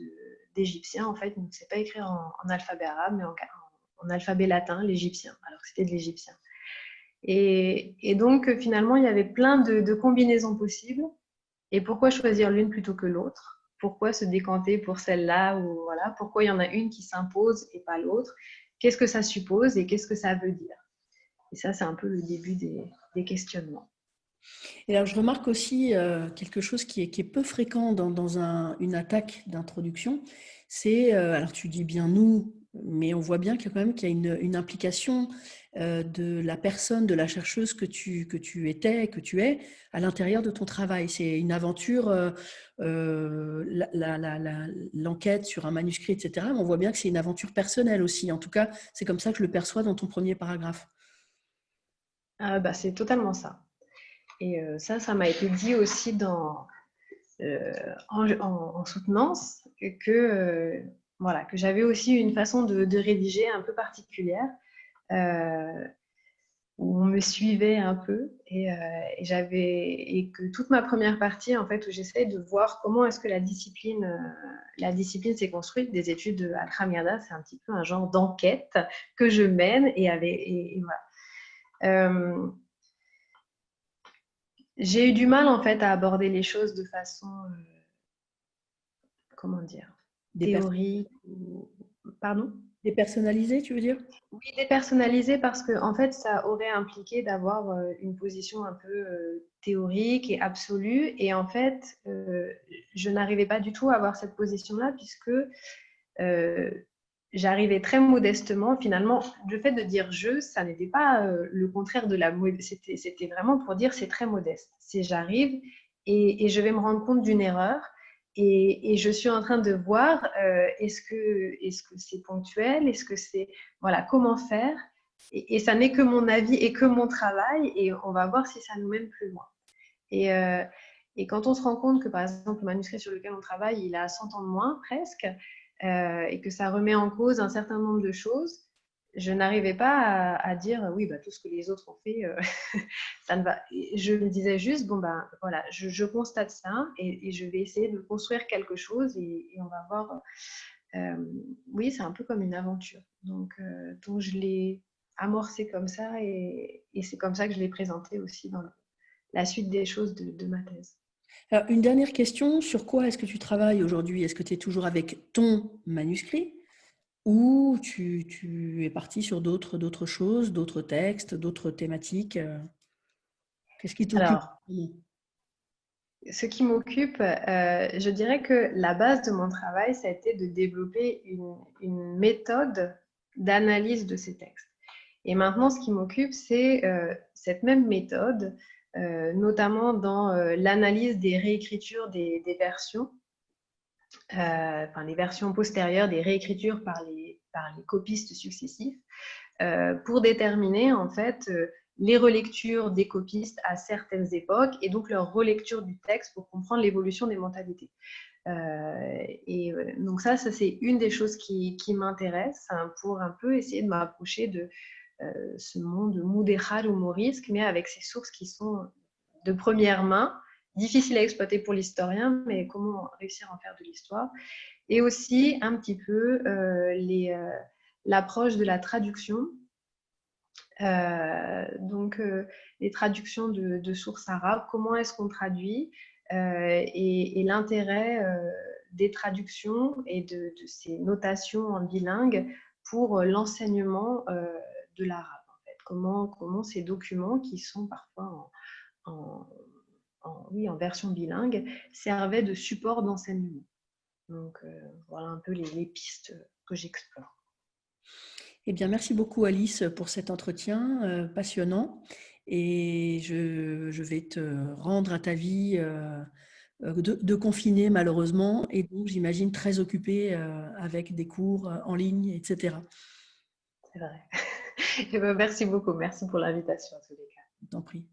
S1: d'égyptien, en fait, ne savaient pas écrire en alphabet arabe, mais en alphabet latin, l'égyptien, alors que c'était de l'égyptien. Et donc, finalement, il y avait plein de combinaisons possibles. Et pourquoi choisir l'une plutôt que l'autre? Pourquoi se décanter pour celle-là ou voilà, pourquoi il y en a une qui s'impose et pas l'autre? Qu'est-ce que ça suppose et qu'est-ce que ça veut dire? Et ça, c'est un peu le début des questionnements.
S2: Et alors, je remarque aussi quelque chose qui est peu fréquent dans une attaque d'introduction. C'est, alors tu dis bien nous, mais on voit bien qu'il y a une implication de la personne, de la chercheuse que tu étais, que tu es, à l'intérieur de ton travail. C'est une aventure, l'enquête sur un manuscrit, etc. Mais on voit bien que c'est une aventure personnelle aussi. En tout cas, c'est comme ça que je le perçois dans ton premier paragraphe.
S1: C'est totalement ça. Et ça m'a été dit aussi en soutenance voilà, que j'avais aussi une façon de rédiger un peu particulière. Où on me suivait un peu et que toute ma première partie en fait où j'essaie de voir comment est-ce que la discipline s'est construite des études de Al-Khamiada, c'est un petit peu un genre d'enquête que je mène et voilà. J'ai eu du mal en fait à aborder les choses de façon comment dire théorique ou... Pardon?
S2: Dépersonnalisé, tu veux dire?
S1: Oui, dépersonnalisé parce que en fait, ça aurait impliqué d'avoir une position un peu théorique et absolue. Et en fait, je n'arrivais pas du tout à avoir cette position-là puisque euh, j'arrivais très modestement. Finalement, le fait de dire je, ça n'était pas le contraire de la modestie. C'était vraiment pour dire c'est très modeste. C'est j'arrive et je vais me rendre compte d'une erreur. Et je suis en train de voir est-ce que c'est ponctuel, est-ce que c'est voilà comment faire et ça n'est que mon avis et que mon travail et on va voir si ça nous mène plus loin. Et, euh, et quand on se rend compte que par exemple le manuscrit sur lequel on travaille il a 100 ans de moins presque et que ça remet en cause un certain nombre de choses, je n'arrivais pas à dire oui bah tout ce que les autres ont fait ça ne va. Je me disais juste bon ben voilà je constate ça et je vais essayer de construire quelque chose et on va voir. Euh, oui, c'est un peu comme une aventure. Donc je l'ai amorcé comme ça et c'est comme ça que je l'ai présenté aussi dans la suite des choses de ma thèse.
S2: Alors, une dernière question, sur quoi est-ce que tu travailles aujourd'hui? Est-ce que tu es toujours avec ton manuscrit ou tu es parti sur d'autres choses, d'autres textes, d'autres thématiques? Qu'est-ce qui t'occupe?
S1: Alors, ce qui m'occupe, je dirais que la base de mon travail, ça a été de développer une méthode d'analyse de ces textes. Et maintenant, ce qui m'occupe, c'est cette même méthode, notamment dans l'analyse des réécritures des versions, enfin les versions postérieures, des réécritures par les copistes successifs, pour déterminer en fait les relectures des copistes à certaines époques et donc leur relecture du texte pour comprendre l'évolution des mentalités. Donc ça c'est une des choses qui m'intéresse hein, pour un peu essayer de m'approcher de ce monde mudéjar humorisque, mais avec ces sources qui sont de première main, difficiles à exploiter pour l'historien, mais comment réussir à en faire de l'histoire. Et aussi un petit peu l'approche de la traduction. Les traductions de sources arabes, comment est-ce qu'on traduit et l'intérêt des traductions et de ces notations en bilingue pour l'enseignement de l'arabe. En fait. Comment ces documents qui sont parfois en, oui, en version bilingue servaient de support d'enseignement. Donc voilà un peu les pistes que j'explore.
S2: Eh bien, merci beaucoup Alice pour cet entretien passionnant et je vais te rendre à ta vie de confiné malheureusement et donc j'imagine très occupée avec des cours en ligne, etc.
S1: C'est vrai. Et ben, merci beaucoup. Merci pour l'invitation, en tous les cas.
S2: Je t'en prie.